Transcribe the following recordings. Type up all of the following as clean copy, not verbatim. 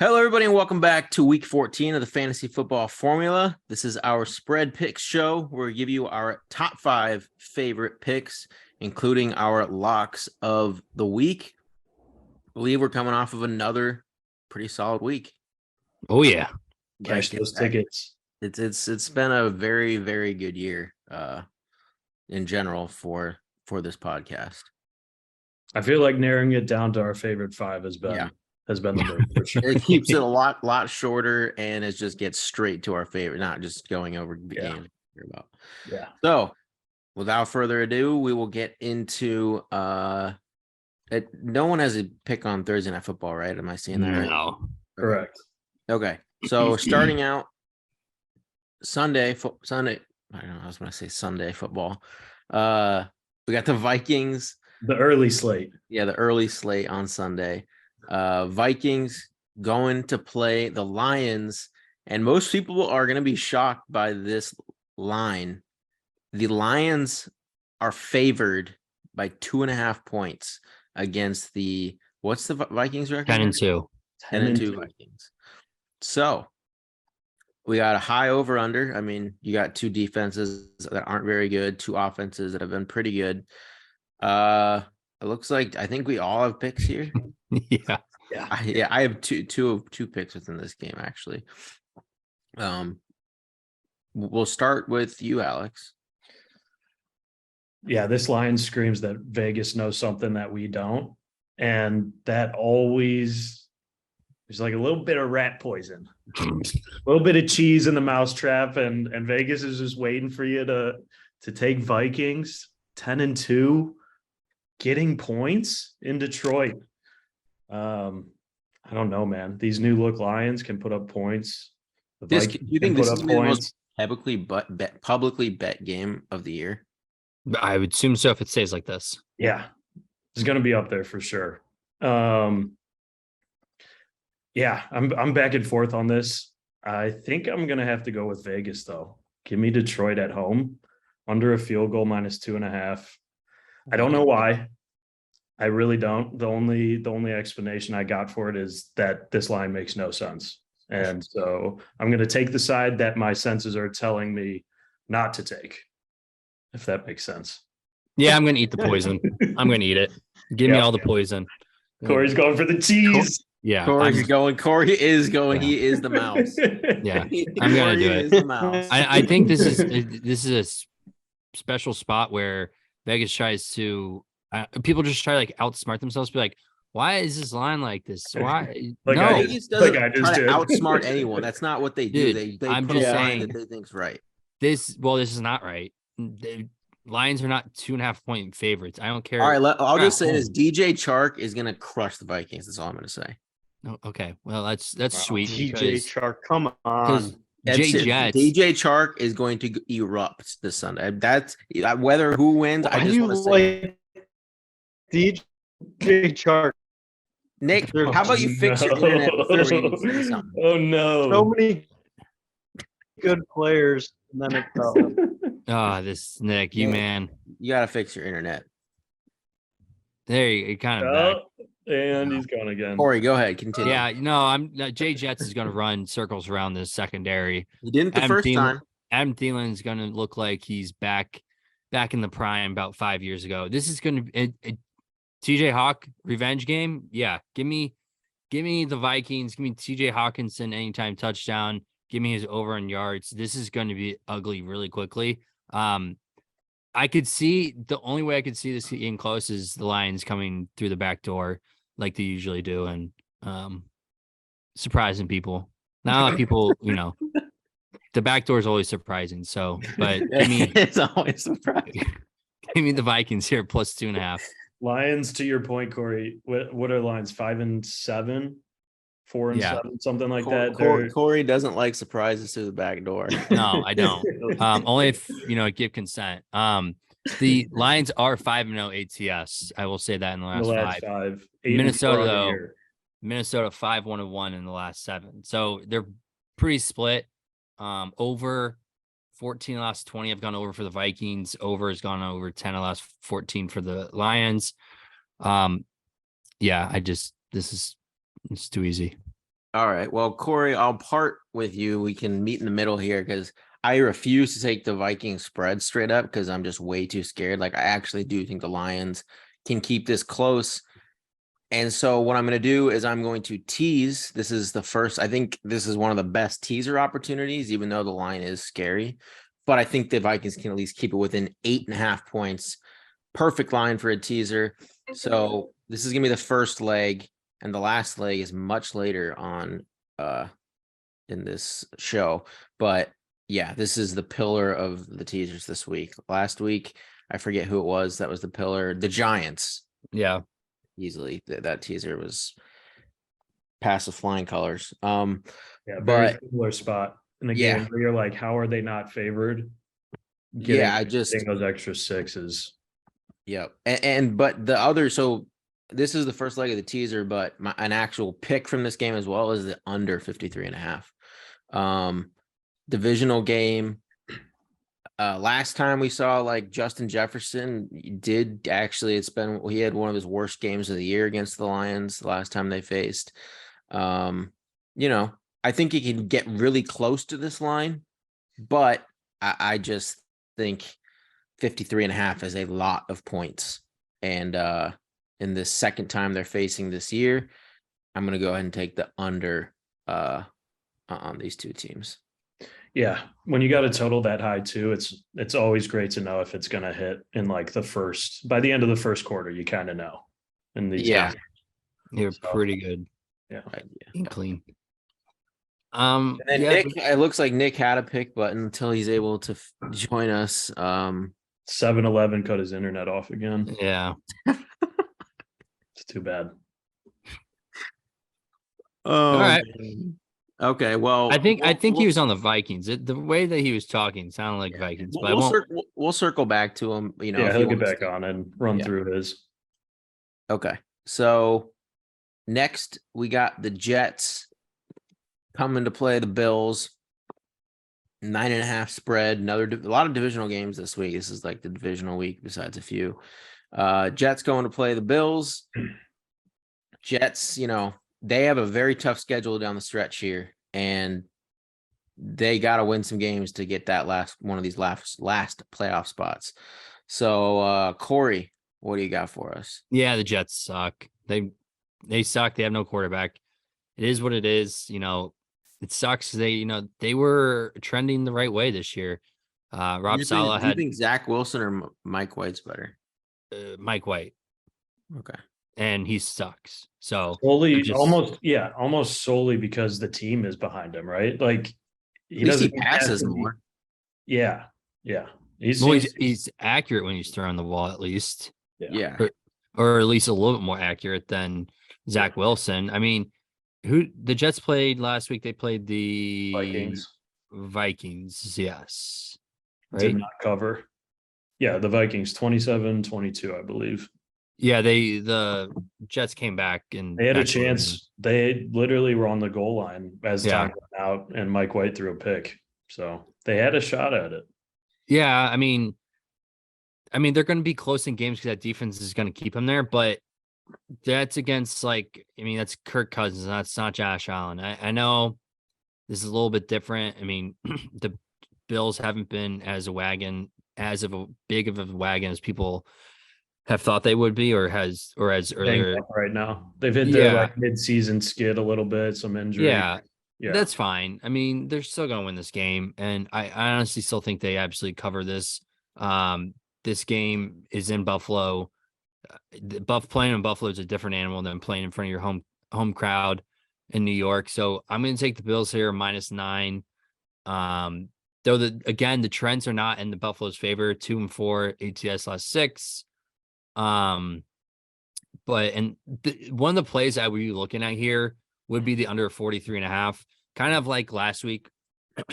Hello, everybody, and welcome back to week 14 of the Fantasy Football Formula. This is our spread picks show where we give you our top 5 favorite picks, including our locks of the week. I believe we're coming off of another pretty solid week. Oh yeah, Cash those tickets. It's been a very, very good year in general for this podcast. I feel like narrowing it down to our favorite 5 has been the move for sure. It keeps it a lot shorter, and it just gets straight to our favorite, not just going over the game. Yeah. So, without further ado, we will get into no one has a pick on Thursday Night Football, right? Am I seeing that right? No, Correct. Okay. So starting out Sunday. I don't know. I was going to say Sunday football. We got the Vikings. The early slate. Yeah, the early slate on Sunday. Vikings going to play the Lions, and most people are going to be shocked by this line. The Lions are favored by 2.5 points against the what's the Vikings record? 10-2. 10-2 Vikings. So we got a high over under. I mean, you got two defenses that aren't very good, two offenses that have been pretty good. It looks like I think we all have picks here. Yeah. I have two picks within this game actually. We'll start with you, Alex. Yeah, this line screams that Vegas knows something that we don't, and that always there's like a little bit of rat poison, a little bit of cheese in the mousetrap, and Vegas is just waiting for you to take Vikings 10-2, getting points in Detroit. I don't know, man. These new look Lions can put up points. Do you think this is the most publicly bet game of the year? I would assume so if it stays like this. Yeah, it's going to be up there for sure. Yeah, I'm back and forth on this. I think I'm going to have to go with Vegas though. Give me Detroit at home under a field goal -2.5. I don't know why. I really don't. The only explanation I got for it is that this line makes no sense. And so I'm going to take the side that my senses are telling me not to take, if that makes sense. Yeah, I'm going to eat the poison. I'm going to eat it. Give me all the poison. Corey's going for the cheese. Yeah. Corey's going. Corey is going. Yeah. He is the mouse. Yeah. I'm going to do it. The mouse. I think this is a special spot where Vegas tries to people just try to like outsmart themselves, be like, why is this line like this? Why? Like no, Vegas doesn't try to outsmart anyone. That's not what they do. Dude, they I'm put just a saying line that they think's right. This is not right. The Lions are not 2.5 point favorites. I don't care. All right, I'll just say this: DJ Chark is going to crush the Vikings. That's all I'm going to say. Oh, okay, well that's sweet. DJ Chark, come on. DJ Chark is going to erupt this Sunday. That's whether who wins. I just want to say DJ Chark. Nick, how about you fix your internet before you say something? Oh no! So many good players, and then it's this Nick, you man, you gotta fix your internet. There you kind of back. And he's gone again. Corey, go ahead, continue. Yeah, no, Jay Jets is going to run circles around this secondary. He didn't the first time. Adam Thielen is going to look like he's back in the prime about 5 years ago. This is going to be a TJ Hawk revenge game. Yeah, give me the Vikings. Give me TJ Hawkinson anytime touchdown. Give me his over in yards. This is going to be ugly really quickly. I could see the only way I could see this getting close is the Lions coming through the back door like they usually do and surprising people. Not a lot of people, the back door is always surprising. So, but it's always surprising. Give me the Vikings here +2.5. Lions, to your point, Corey. What are lines? 5-7, 4-7, something like that. Corey doesn't like surprises through the back door. No, I don't. Only if give consent. The Lions are 5-0 ATS. I will say that in the last five. Minnesota though, Minnesota 5-1-1 in the last 7. So they're pretty split. Over 14 last 20 have gone over for the Vikings. Over has gone over 10 last 14 for the Lions. Yeah, it's too easy. All right. Well, Corey, I'll part with you. We can meet in the middle here because I refuse to take the Vikings spread straight up because I'm just way too scared. Like I actually do think the Lions can keep this close. And so what I'm going to do is I'm going to tease. This is the first, I think this is one of the best teaser opportunities, even though the line is scary. But I think the Vikings can at least keep it within 8.5 points. Perfect line for a teaser. So this is going to be the first leg. And the last leg is much later on in this show. But yeah, this is the pillar of the teasers this week. Last week, I forget who it was. That was the pillar. The Giants. Yeah. Easily. That teaser was passive flying colors. Yeah, very similar spot in the game where you're like, how are they not favored? I just getting those extra sixes. Yep. And but the other, so this is the first leg of the teaser, but an actual pick from this game as well is the under 53.5. Divisional game. Last time we saw like Justin Jefferson did actually, he had one of his worst games of the year against the Lions the last time they faced. I think he can get really close to this line, but I just think 53.5 is a lot of points. And in the second time they're facing this year, I'm going to go ahead and take the under on these two teams. Yeah, when you got a total that high too, it's always great to know if it's going to hit in like by the end of the first quarter, you kind of know. In these games. You're pretty good. Yeah, and clean. And then Nick, it looks like Nick had a pick button until he's able to join us. 7-Eleven cut his internet off again. Yeah, it's too bad. All right. Okay, well, I think he was on the Vikings. The way that he was talking sounded like Vikings, but we'll circle back to him. He'll get back on and run through his. Okay, so next we got the Jets coming to play the Bills. 9.5 spread. A lot of divisional games this week. This is like the divisional week besides a few. Jets going to play the Bills. Jets, they have a very tough schedule down the stretch here, and they got to win some games to get that one of these last playoff spots. So, Corey, what do you got for us? Yeah, the Jets suck. They suck. They have no quarterback. It is what it is. It sucks. They were trending the right way this year. Rob Saleh had. Do you think Zach Wilson or Mike White's better? Mike White. Okay. And he sucks. So almost solely because the team is behind him, right? Like he passes more. Yeah. He's accurate when he's throwing the ball, at least. Yeah. Or at least a little bit more accurate than Zach Wilson. I mean, who the Jets played last week? They played the Vikings. Yes. Right. Did not cover. Yeah, the Vikings 27-22, I believe. Yeah, the Jets came back and they had a chance. They literally were on the goal line as time went out, and Mike White threw a pick. So they had a shot at it. Yeah, I mean, they're going to be close in games because that defense is going to keep them there. But that's against that's Kirk Cousins. That's not Josh Allen. I know this is a little bit different. I mean, the Bills haven't been as a big of a wagon as people have thought they would be, or as earlier right now. They've hit their mid-season skid a little bit, some injury. Yeah, that's fine. I mean, they're still going to win this game, and I honestly still think they absolutely cover this. This game is in Buffalo. Playing in Buffalo is a different animal than playing in front of your home crowd in New York. So I'm going to take the Bills here -9. Though the trends are not in the Buffalo's favor. 2-4 ATS last 6. One of the plays I would be looking at here would be the under 43.5, kind of like last week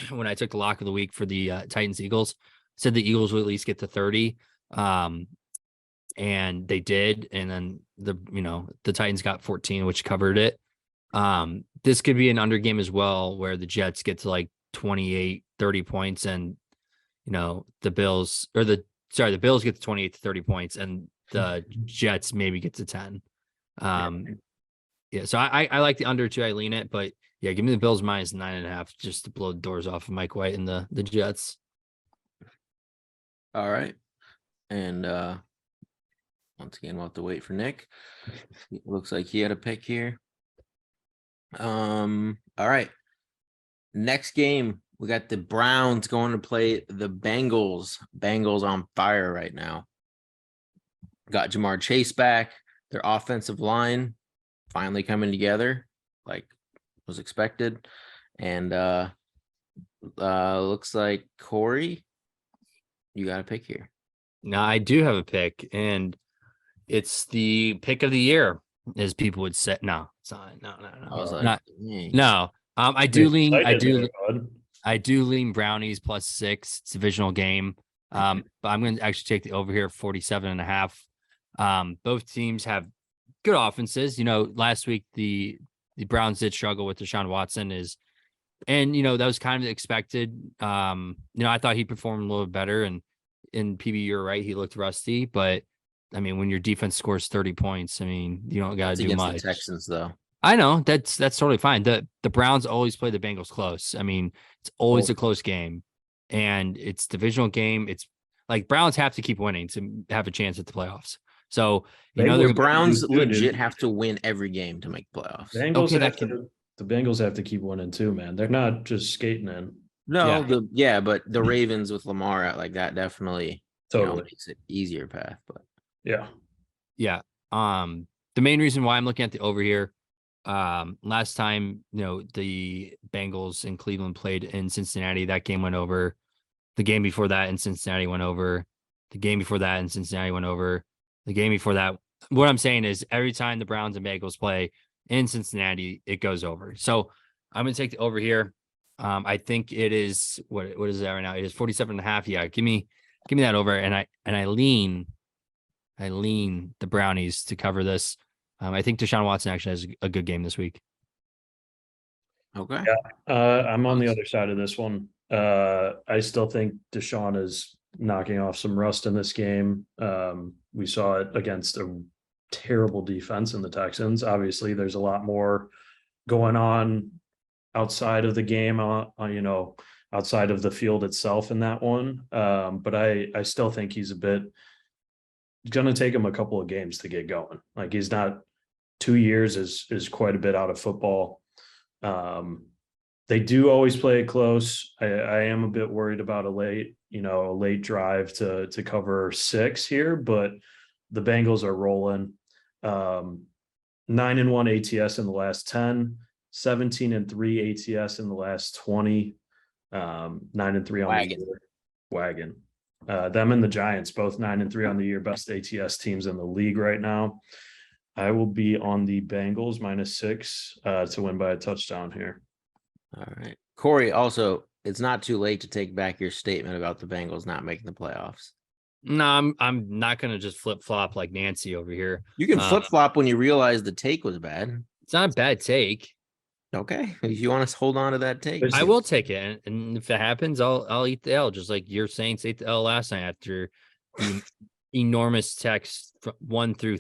when I took the lock of the week for the Titans Eagles. Said the Eagles would at least get to 30, and they did, and then the Titans got 14, which covered it. This could be an under game as well, where the Jets get to like 28, 30 points, and the Bills get to 28 to 30 points, and the Jets maybe get to 10. So I like the under too. I lean it, but Yeah, give me the Bills minus 9.5 just to blow the doors off of Mike White and the Jets. All right. And once again, we'll have to wait for Nick. It looks like he had a pick here. All right. Next game, we got the Browns going to play the Bengals. Bengals on fire right now. Got Jamar Chase back. Their offensive line finally coming together, like was expected. And looks like Corey, you got a pick here. Now I do have a pick, and it's the pick of the year, as people would say. No, it's not. No. I was like, Not- dang. No. I do lean. Excited there, bud. I do lean Brownies +6. It's a divisional game. But I'm going to actually take the over here 47.5. Both teams have good offenses. You know, last week the Browns did struggle with Deshaun Watson and that was kind of expected. I thought he performed a little better, and in PB, you're right, he looked rusty, but I mean, when your defense scores 30 points, I mean, you don't got to do Against much. the Texans, though. I know that's totally fine. The Browns always play the Bengals close. I mean, it's always a close game, and it's divisional game. It's like Browns have to keep winning to have a chance at the playoffs. So The The Browns do, dude. legit have to win every game to make playoffs. Bengals Okay, have the Bengals have to keep winning too, man. They're not just skating in. No, but the Ravens with Lamar out like that definitely Totally. makes it easier path. But Yeah. Yeah. The main reason why I'm looking at the over here, last time, the Bengals in Cleveland played in Cincinnati, that game went over. The game before that in Cincinnati went over. The game before that in Cincinnati went over. The game before that. What I'm saying is every time the Browns and Bengals play in Cincinnati, it goes over. So I'm going to take the over here. I think it is what is that right now? It is 47.5. Yeah. Give me that over. And I lean the Brownies to cover this. I think Deshaun Watson actually has a good game this week. okay. I'm on the other side of this one. I still think Deshaun is knocking off some rust in this game. We saw it against a terrible defense in the Texans. Obviously, there's a lot more going on outside of the game, outside of the field itself in that one. But I still think he's going to take him a couple of games to get going. Like, he's not 2 years is quite a bit out of football. They do always play it close. I am a bit worried about a late drive to cover 6 here, but the Bengals are rolling. 9-1 ATS in the last 10, 17-3 ATS in the last 20, 9-3 on the year. Wagon. Them and the Giants, both 9-3 on the year, best ATS teams in the league right now. I will be on the Bengals -6 to win by a touchdown here. All right. Corey, also, it's not too late to take back your statement about the Bengals not making the playoffs. No, I'm not going to just flip flop like Nancy over here. You can flip flop when you realize the take was bad. It's not a bad take. Okay. If you want to hold on to that take. I will take it, and if it happens, I'll eat the L, just like your Saints ate the L last night after the enormous text from 1 through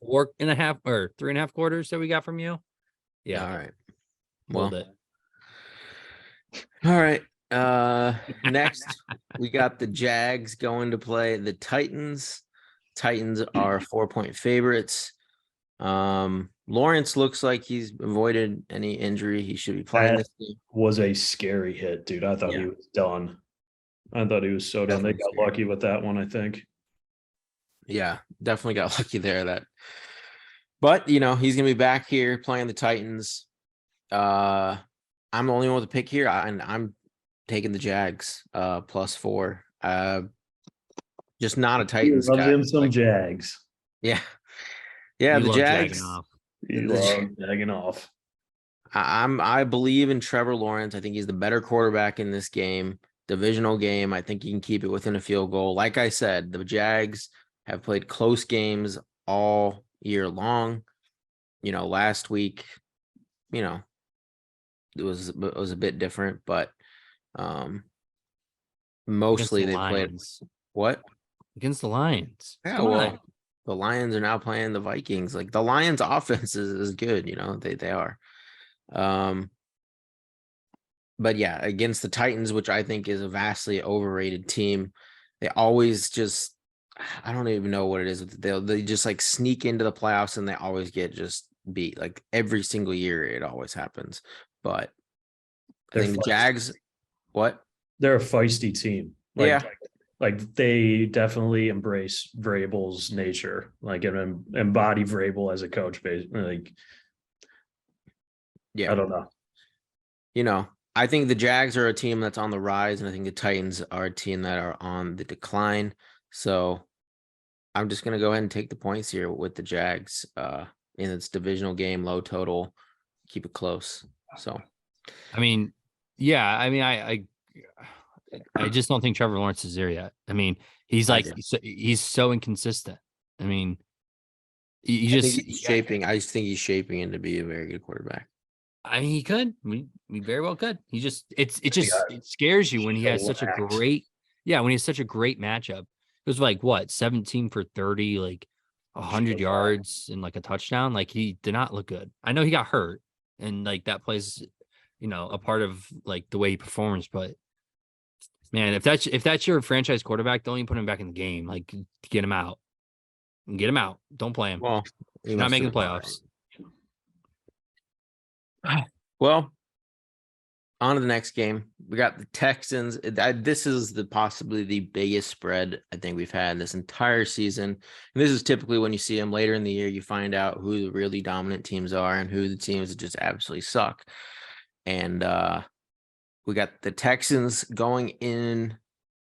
4.5 or 3.5 quarters that we got from you. Yeah. All right. Well, All right. Next we got the Jags going to play the Titans. Titans are 4-point favorites. Lawrence looks like he's avoided any injury. He should be playing this game. Was a scary hit, dude. I thought he was done. I thought he was so done. They got lucky with that one, I think. Yeah, definitely got lucky there. But he's gonna be back here playing the Titans. I'm the only one with a pick here, and I'm taking the Jags +4. Just not a Titans Love guy. him some Jags. Yeah, the love Jags. jagging off. You love jagging off. I believe in Trevor Lawrence. I think he's the better quarterback in this game. Divisional game. I think he can keep it within a field goal. Like I said, the Jags have played close games all year long. Last week, it was a bit different, but mostly they played what? Against the Lions. Yeah, Come on. the Lions are now playing the Vikings. Like, the Lions offense is good, they are. but yeah, against the Titans, which I think is a vastly overrated team, they always just, I don't even know what it is. They just like sneak into the playoffs and they always get just beat. Like every single year, it always happens. But I They're think the feisty. Jags, what? They're a feisty team. Like, Yeah. like they definitely embrace Vrabel's nature, like and embody Vrabel as a coach. Like, Yeah. I don't know. I think the Jags are a team that's on the rise, and I think the Titans are a team that are on the decline. So I'm just gonna go ahead and take the points here with the Jags in its divisional game, low total, keep it close. So I mean, yeah, I mean, I just don't think Trevor Lawrence is there yet. I mean, he's I like, do. he's so inconsistent. I mean, you I just, think he's shaping. I just think he's shaping into be a very good quarterback. I mean, he could. We very well could. He just it just Yeah. it scares you when he has So such a whacked. great when he has such a great matchup. It was like what 17 for 30, like 100 yards and like a touchdown. Like he did not look good. I know he got hurt, and like that plays, a part of like the way he performs. But man, if that's your franchise quarterback, don't even put him back in the game. Like get him out. Get him out. Don't play him. Well, You're not making the playoffs. Well, on to the next game. We got the Texans. This is possibly the biggest spread I think we've had this entire season. And this is typically when you see them later in the year, you find out who the really dominant teams are and who the teams that just absolutely suck. And we got the Texans going in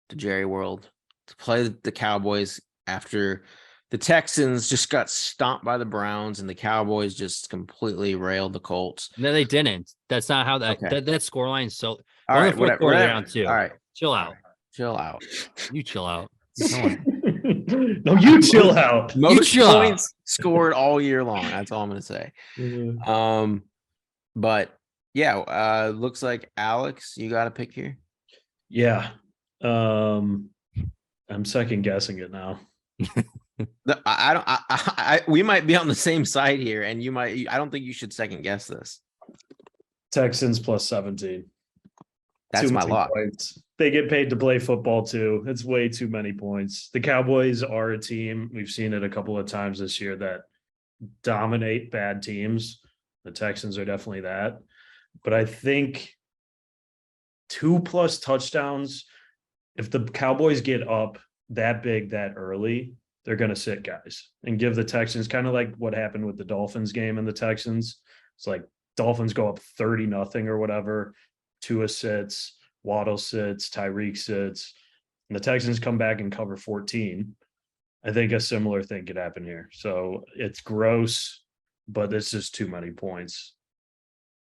to Jerry World to play the Cowboys after the Texans just got stomped by the Browns and the Cowboys just completely railed the Colts. No, they didn't. That's not how that Okay. that scoreline. So All we're in right, the fourth whatever. quarter whatever. round two. All right, Chill out. chill out. You chill out. No one- No, you chill out. Most chill out. points scored all year long. That's all I'm gonna say. But yeah, looks like Alex, you got a pick here. Yeah. I'm second guessing it now. I don't. We might be on the same side here, and you might. I don't think you should second guess this. Texans plus 17. That's Too my many lock. points. They get paid to play football too. It's way too many points. The Cowboys are a team. We've seen it a couple of times this year that dominate bad teams. The Texans are definitely that. But I think 2+ touchdowns, if the Cowboys get up that big that early, they're going to sit guys and give the Texans kind of like what happened with the Dolphins game and the Texans. It's like Dolphins go up 30-0 or whatever. Tua sits, Waddle sits, Tyreek sits, and the Texans come back and cover 14. I think a similar thing could happen here. So it's gross, but it's just too many points.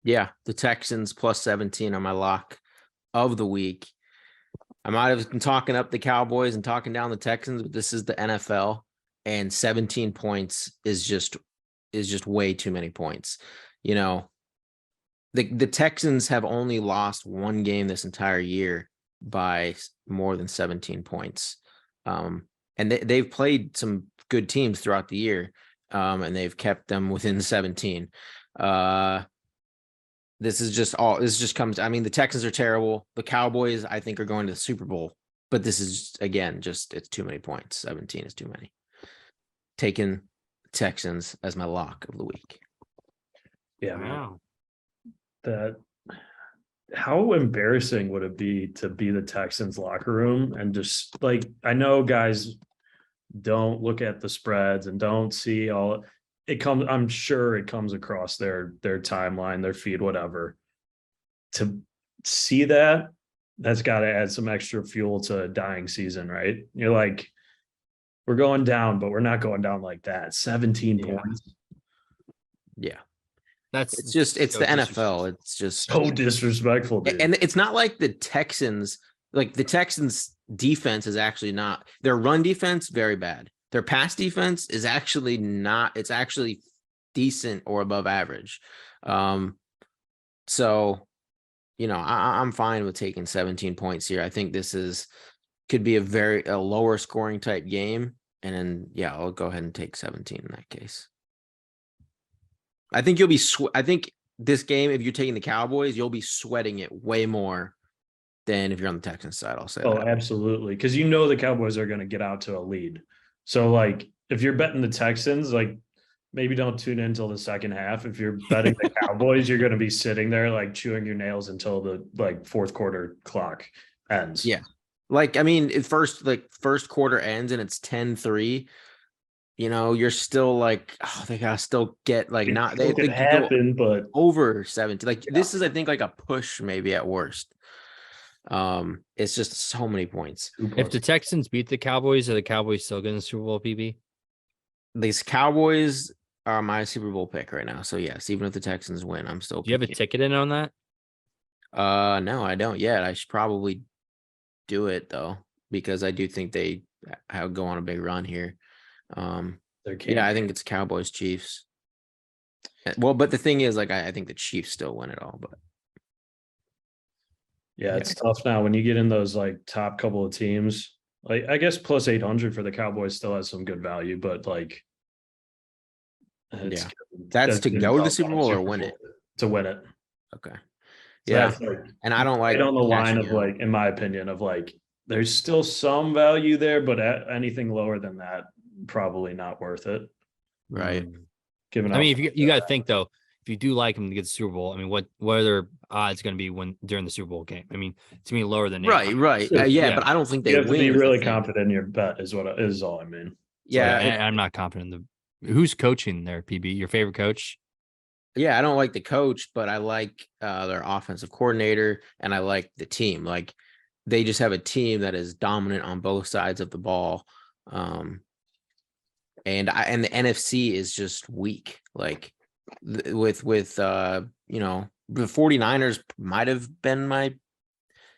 Yeah, the Texans plus 17 are my lock of the week. I might have been talking up the Cowboys and talking down the Texans, but this is the NFL, and 17 points is just way too many points. The Texans have only lost one game this entire year by more than 17 points. And they've played some good teams throughout the year, and they've kept them within 17. This just comes. I mean, the Texans are terrible. The Cowboys, I think, are going to the Super Bowl, but this is again it's too many points. 17 is too many. Taking Texans as my lock of the week. Yeah, man. Wow. How embarrassing would it be to be the Texans locker room and just like, I know guys don't look at the spreads and don't see all it comes. I'm sure it comes across their timeline, their feed, whatever. To see that's got to add some extra fuel to a dying season, right? You're like, we're going down, but we're not going down like that. 17 points. Yeah. That's It's so the NFL. disrespectful. It's just So disrespectful, dude. and it's not like the Texans defense is actually not, their run defense very bad. Their pass defense is actually not, it's actually decent or above average. So I'm fine with taking 17 points here. I think this could be a lower scoring type game. And then, yeah, I'll go ahead and take 17 in that case. I think you'll be, I think this game, if you're taking the Cowboys, you'll be sweating it way more than if you're on the Texans side. I'll say Oh, that. absolutely. Because you know the Cowboys are going to get out to a lead. So, like, if you're betting the Texans, like, maybe don't tune in until the second half. If you're betting the Cowboys, you're going to be sitting there like chewing your nails until the like fourth quarter clock ends. Yeah. Like, I mean, first quarter ends and it's 10-3. You know, you're still like, oh, they gotta still get like not they It could could go happen, but over 70. Like this is, I think, like a push maybe at worst. It's just so many points. If the Texans beat the Cowboys, are the Cowboys still getting the Super Bowl, PB? These Cowboys are my Super Bowl pick right now. So yes, even if the Texans win, I'm still Do you have a picking. ticket in on that? No, I don't yet. I should probably do it though, because I do think they have go on a big run here. Yeah, I think it's Cowboys Chiefs. Well, but the thing is, like, I think the Chiefs still win it all, but yeah, it's tough now when you get in those like top couple of teams. Like, I guess plus 800 for the Cowboys still has some good value, but like, Yeah. That's to go to the Super Bowl or win it? To win it. okay. So Yeah, that's like and I don't like right on the line cashing of out. like, in my opinion, of like, there's still some value there, but anything lower than that, probably not worth it. Right. Given I mean, if you got to think though, if you do like him to get the Super Bowl, I mean, what are their odds going to be when during the Super Bowl game? I mean, it's going to be lower than Right, 800. right. Yeah. Yeah, but I don't think they you have to win. be is the really thing. confident in your bet is what is all I mean. Yeah, I'm not confident. Who's coaching there, PB? Your favorite coach? yeah, I don't like the coach, but I like their offensive coordinator and I like the team. Like they just have a team that is dominant on both sides of the ball. And the NFC is just weak. Like with you know, the 49ers might have been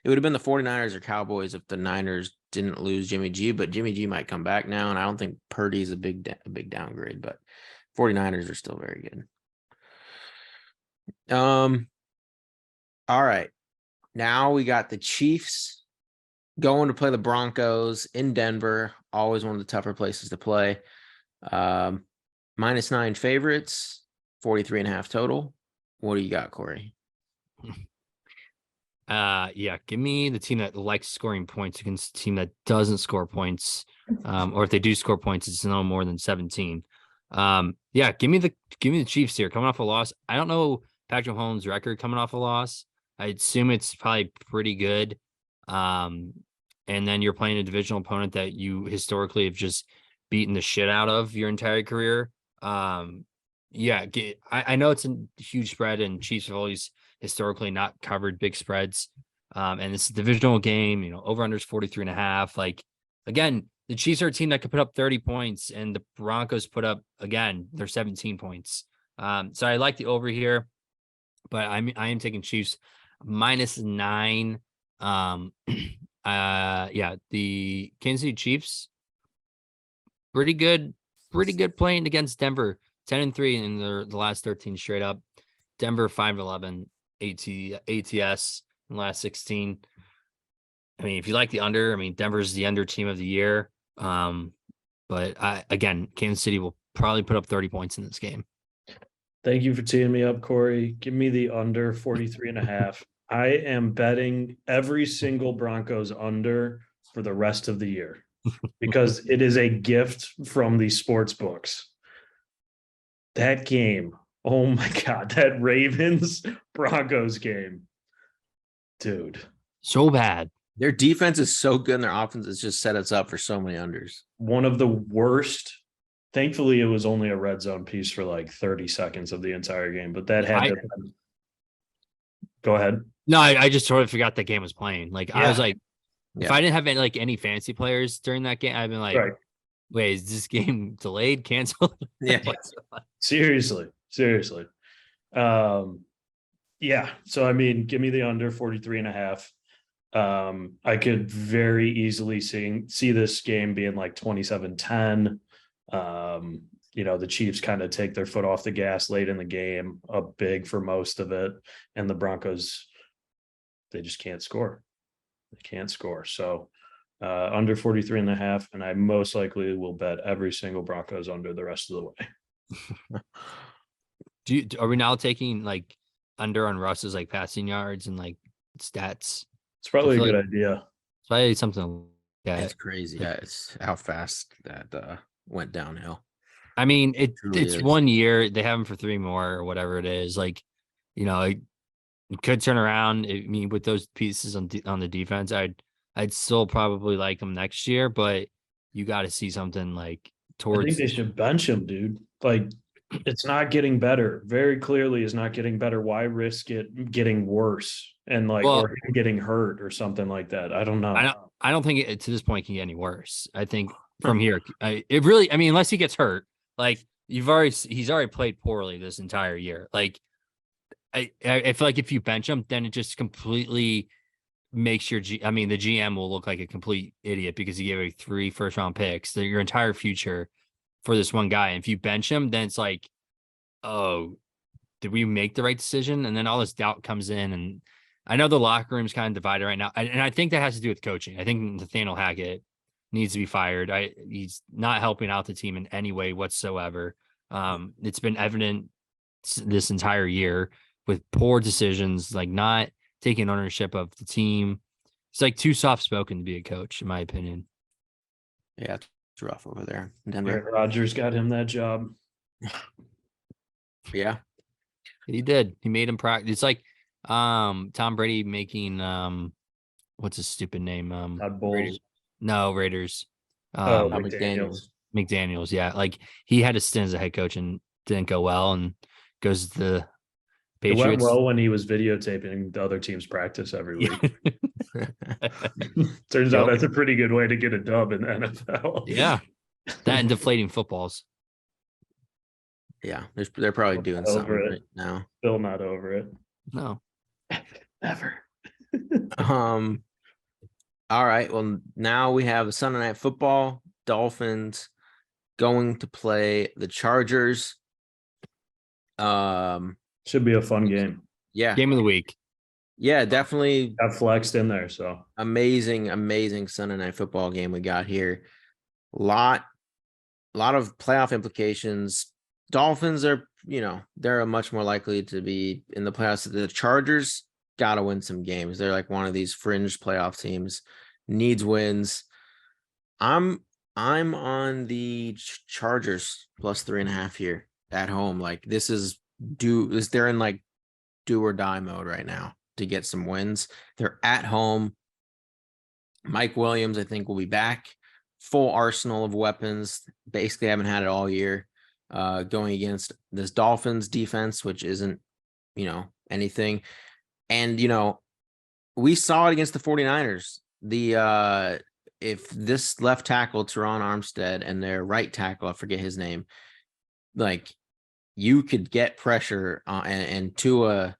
it would have been the 49ers or Cowboys if the Niners didn't lose Jimmy G, but Jimmy G might come back now, and I don't think Purdy's a big downgrade, but 49ers are still very good. All right. Now we got the Chiefs going to play the Broncos in Denver, always one of the tougher places to play. -9 favorites, 43.5 total. What do you got, Corey? Yeah, give me the team that likes scoring points against a team that doesn't score points. Or if they do score points, it's no more than 17. Yeah, give me the Chiefs here coming off a loss. I don't know Patrick Mahomes' record coming off a loss. I assume it's probably pretty good. And then you're playing a divisional opponent that you historically have just beaten the shit out of your entire career. Yeah, I know it's a huge spread, and Chiefs have always historically not covered big spreads. And it's a divisional game, you know, over under is 43.5. Like, again, the Chiefs are a team that could put up 30 points, and the Broncos put up, again, they're 17 points. So I like the over here, but I am taking Chiefs -9. Yeah, the Kansas City Chiefs, pretty good playing against Denver. 10-3 in the last 13 straight up. Denver 5-11 ATS in the last 16. I mean, if you like the under, I mean, Denver's the under team of the year. But again, Kansas City will probably put up 30 points in this game. Thank you for teeing me up, Corey. Give me the under 43.5. I am betting every single Broncos under for the rest of the year because it is a gift from the sports books. That game, oh my God, that Ravens Broncos game, dude. So bad. Their defense is so good, and their offense has just set us up for so many unders. One of the worst. Thankfully, it was only a red zone piece for like 30 seconds of the entire game, but that had to. Go ahead. No, I just totally forgot that game was playing. Like, I was like, if Yeah. I didn't have any fantasy players during that game, I'd been like, Right. wait, is this game delayed, canceled? Yeah. Seriously. Yeah. So, I mean, give me the under 43.5. I could very easily see this game being like 27-10. You know, the Chiefs kind of take their foot off the gas late in the game, up big for most of it. And the Broncos, they just can't score. So under 43.5, and I most likely will bet every single Broncos under the rest of the way. Are we now taking like under on Russ's like passing yards and like stats. It's probably a feel good like- idea. It's probably something. It's crazy. Yeah, it's how fast that went downhill. I mean, Truly it's is. 1 year. They have him for 3 more or whatever it is. Like, it could turn around. I mean, with those pieces on the defense, I'd still probably like him next year, but you got to see something like I towards. think they should bench him, dude. Like, it's not getting better. Very clearly is not getting better. Why risk it getting worse and like Well- or him getting hurt or something like that? I don't know. I don't think it to this point can get any worse. I think from here, it really. I mean, unless he gets hurt, like he's already played poorly this entire year. Like, I feel like if you bench him, then it just completely makes your the GM will look like a complete idiot because he gave away 3 first-round picks, your entire future for this one guy. And if you bench him, then it's like, oh, did we make the right decision? And then all this doubt comes in. And I know the locker room's kind of divided right now. And I think that has to do with coaching. I think Nathaniel Hackett needs to be fired. He's not helping out the team in any way whatsoever. It's been evident this entire year with poor decisions, like not taking ownership of the team. It's like too soft-spoken to be a coach, in my opinion. Yeah, it's rough over there in Denver. Aaron Rodgers got him that job. Yeah, He did. He made him practice. It's like Tom Brady making what's his stupid name? Todd Bowles. Raiders. Oh, McDaniels. McDaniels, yeah. Like he had a stint as a head coach and didn't go well and goes to the It went Patriots. well when he was videotaping the other team's practice every week. Turns out Yep. that's a pretty good way to get a dub in the NFL. Yeah. That and deflating footballs. yeah. They're probably Over doing it. something right now. Still not over it. No. Ever. All right. Well, now we have Sunday Night Football. Dolphins going to play the Chargers. Should be a fun game. Yeah. Game of the week. Yeah, definitely Got flexed in there, so amazing Sunday Night Football game we got here. Lot of playoff implications. Dolphins are, they're much more likely to be in the playoffs. The Chargers got to win some games. They're like one of these fringe playoff teams, needs wins. I'm on the Chargers plus 3.5 here at home. Like they're in like do or die mode right now to get some wins. They're at home. Mike Williams, I think, will be back. Full arsenal of weapons. Basically haven't had it all year. Going against this Dolphins defense, which isn't, anything. And, we saw it against the 49ers. If this left tackle, Teron Armstead, and their right tackle, I forget his name, like you could get pressure and Tua,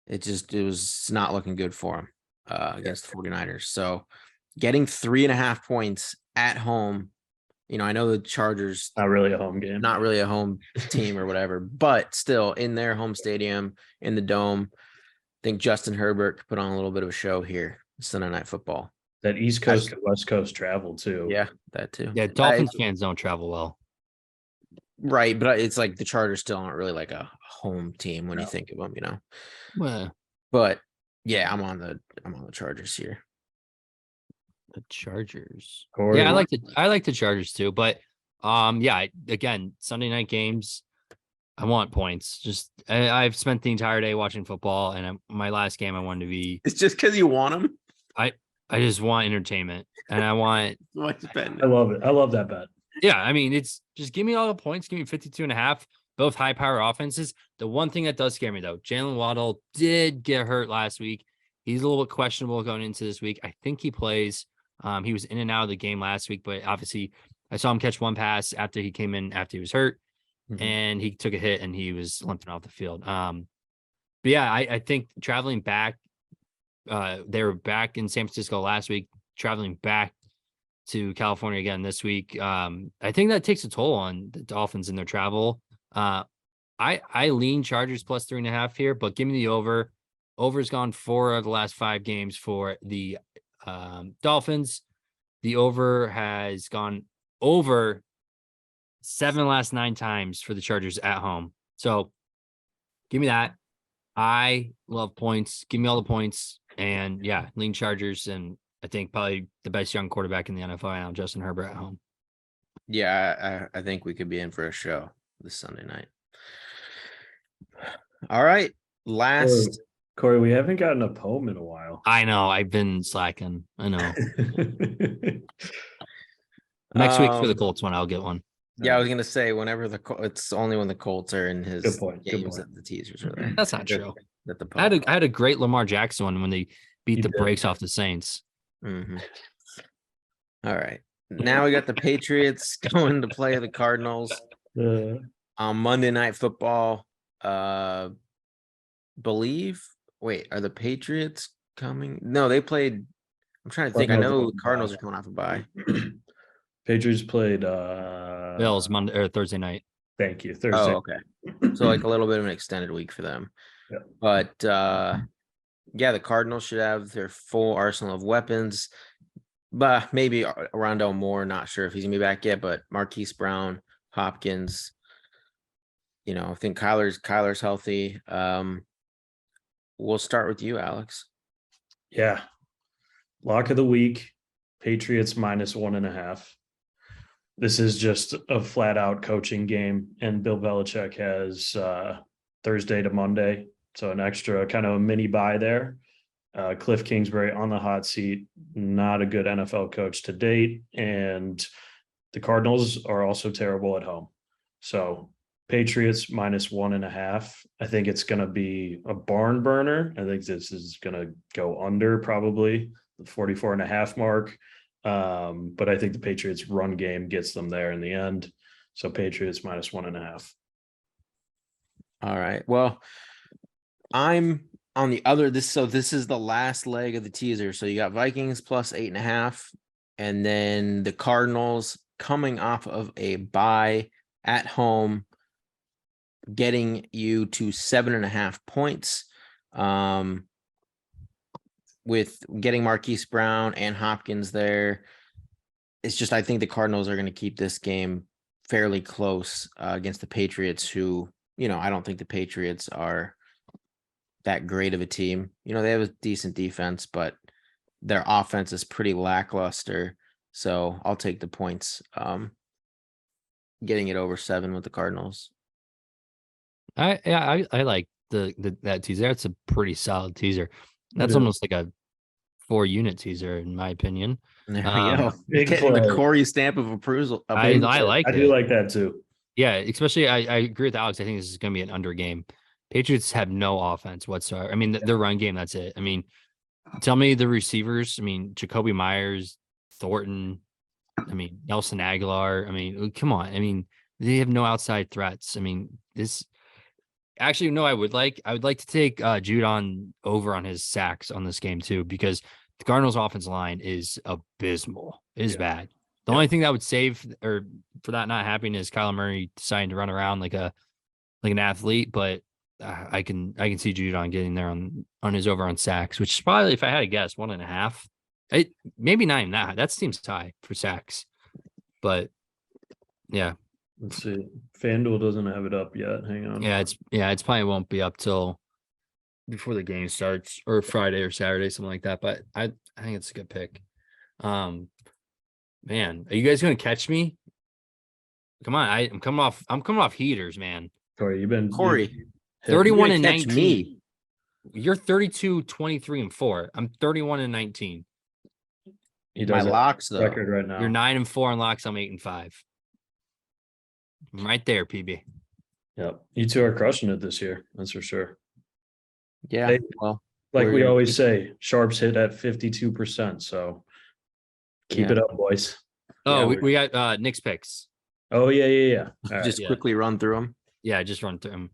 it was not looking good for him against the 49ers. So getting 3.5 points at home, I know the Chargers, not really a home game. not really a home team or whatever, but still in their home stadium in the dome, I think Justin Herbert could put on a little bit of a show here Sunday Night Football. That East Coast to West Coast travel too. Yeah, that too. Yeah, Dolphins fans don't travel well. Right, but it's like the Chargers still aren't really like a home team when you No. think of them, Well, But yeah, I'm on the Chargers here. the Chargers. Corey, Yeah, I like the Chargers too, but again, Sunday night games, I want points. Just I've spent the entire day watching football, and my last game I wanted to be. It's just because you want them. I just want entertainment, and I want. I love it. I love that bet. Yeah, I mean, it's just give me all the points. Give me 52.5. Both high power offenses. The one thing that does scare me though, Jalen Waddle did get hurt last week. He's a little bit questionable going into this week. I think he plays. He was in and out of the game last week, but obviously I saw him catch one pass after he came in after he was hurt, and he took a hit and he was limping off the field. But yeah, I think traveling back, they were back in San Francisco last week, traveling back to California again this week. I think that takes a toll on the Dolphins in their travel. I lean Chargers plus 3.5 here, but give me the over. Over's gone 4 of the last 5 games for the Dolphins. The over has gone over 7 of the last 9 times for the Chargers at home. So give me that. I love points. Give me all the points. And yeah, lean Chargers. And I think probably the best young quarterback in the NFL right now, Justin Herbert at home. Yeah, I think we could be in for a show this Sunday night. All right. Last Corey, we haven't gotten a poem in a while. I know. I've been slacking. I know. Next week for the Colts one, I'll get one. Yeah, I was gonna say whenever it's only when the Colts are in his Good point, good games point. that the teasers are there. That's not true. That the I had a great Lamar Jackson one when they beat You the did. brakes off the Saints. Mhm. All right. Now we got the Patriots going to play the Cardinals on Monday Night Football. Wait, are the Patriots coming? No, they played. I'm trying to think. I know the Cardinals are coming off a bye. Patriots played Bills Monday or Thursday night. Thank you. Thursday. Oh, okay. So like a little bit of an extended week for them. Yeah. But yeah, the Cardinals should have their full arsenal of weapons. But maybe Rondell Moore, not sure if he's gonna be back yet, but Marquise Brown, Hopkins. I think Kyler's healthy. We'll start with you, Alex. Yeah. Lock of the week, Patriots -1.5. This is just a flat out coaching game, and Bill Belichick has Thursday to Monday. So an extra kind of a mini bye there. Cliff Kingsbury on the hot seat, not a good NFL coach to date. And the Cardinals are also terrible at home. So Patriots -1.5. I think it's going to be a barn burner. I think this is going to go under probably the 44.5 mark. But I think the Patriots run game gets them there in the end. So Patriots -1.5. All right. Well, I'm on the other this is the last leg of the teaser. So you got Vikings +8.5, and then the Cardinals coming off of a bye at home, getting you to 7.5 points. With getting Marquise Brown and Hopkins there. It's just I think the Cardinals are going to keep this game fairly close against the Patriots, who, I don't think the Patriots are that great of a team. They have a decent defense, but their offense is pretty lackluster. So I'll take the points. Getting it over 7 with the Cardinals. I like that teaser. That's a pretty solid teaser. That's is. almost like a 4-unit teaser, in my opinion. There we go. Big Getting the play. Corey stamp of approval. I like I it. do like that too. Yeah, especially I agree with Alex. I think this is going to be an under game. Patriots have no offense whatsoever. I mean, their run game, that's it. I mean, tell me the receivers. I mean, Jacoby Myers, Thornton. I mean, Nelson Aguilar. I mean, come on. I mean, they have no outside threats. I mean, this. Actually, no, I would like to take Judon over on his sacks on this game too, because the Cardinals' offensive line is abysmal. It is bad. The only thing that would save or for that not happening is Kyler Murray deciding to run around like an athlete, but I can see Judon getting there on his over on sacks, which is probably, if I had to guess, 1.5. It maybe not even that. That seems high for sacks, but yeah. Let's see. FanDuel doesn't have it up yet. Hang on. It's probably won't be up till before the game starts, or Friday or Saturday, something like that. But I think it's a good pick. Man, are you guys gonna catch me? Come on, I'm coming off heaters, man. Corey, 31 and catch 19. me. You're 32, 23, and 4. I'm 31 and 19. He My does have locks a though. record right now. You're 9 and 4 on locks. I'm 8 and 5. I'm right there, PB. Yep. You two are crushing it this year. That's for sure. Yeah. Hey, Well, Like we we're- always say, sharps hit at 52%. So keep Yeah. it up, boys. Oh, Yeah, we got Nick's picks. Oh, yeah. All right. just yeah. quickly run through them. Yeah, just run through him.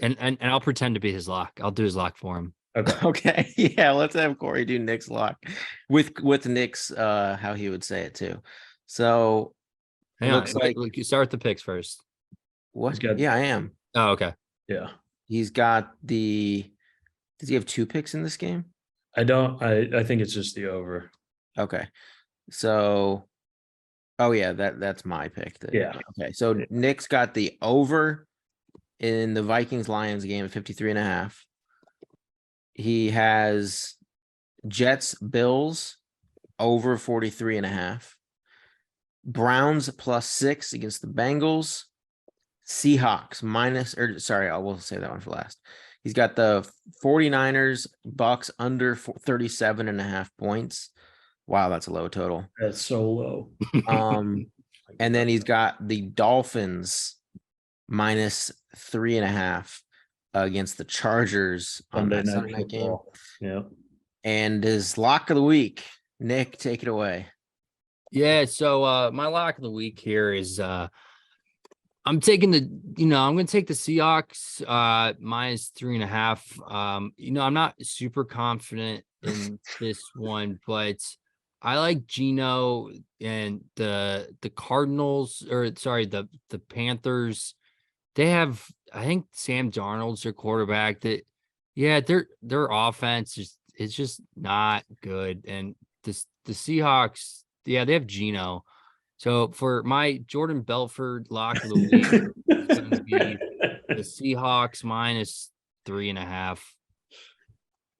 And I'll pretend to be his lock. I'll do his lock for him. Okay. Okay. Yeah, let's have Corey do Nick's lock with Nick's how he would say it too. So Hang on. looks like You start with the picks first. what? got- Yeah, I am. Oh, okay. Yeah. He's got the. Does he have 2 picks in this game? I think it's just the over. Okay. So, oh yeah, that's my pick. Yeah. Okay. So Nick's got the over in the Vikings Lions game at 53.5. He has Jets Bills over 43.5. Browns +6 against the Bengals. Seahawks I will say that one for last. He's got the 49ers Bucks under 37.5 points. Wow, that's a low total. That's so low. And then he's got the Dolphins -3.5 against the Chargers on that Sunday night game. football. Yeah. And his lock of the week, Nick, take it away. Yeah, so my lock of the week here is I'm taking I'm gonna take the Seahawks -3.5. I'm not super confident in this one, but I like Geno and the Cardinals, or sorry, the Panthers. They have, I think Sam Darnold's their quarterback. Their offense is just not good. And the Seahawks, yeah, they have Geno. So for my Jordan Belfort lock of the week, it's going to be the Seahawks -3.5.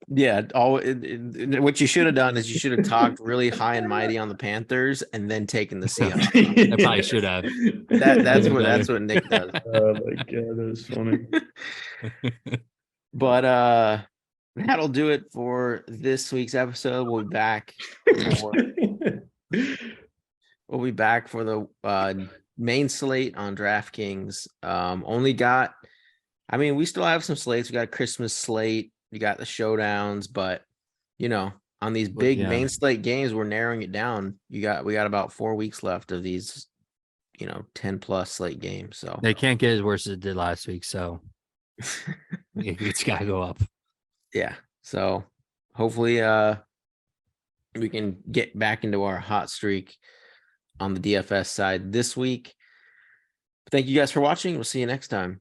Yeah, what you should have done is you should have talked really high and mighty on the Panthers and then taken the Seahawks. I probably should have. That's what Nick does. Oh my god, that is funny. But that'll do it for this week's episode. We'll be back for the main slate on DraftKings. We still have some slates. We got a Christmas slate. We got the showdowns, but on these big main slate games, we're narrowing it down. We got about 4 weeks left of these, 10+ slate games. So They can't get as worse as it did last week. So it's got to go up. Yeah. So hopefully we can get back into our hot streak on the DFS side this week. Thank you guys for watching. We'll see you next time.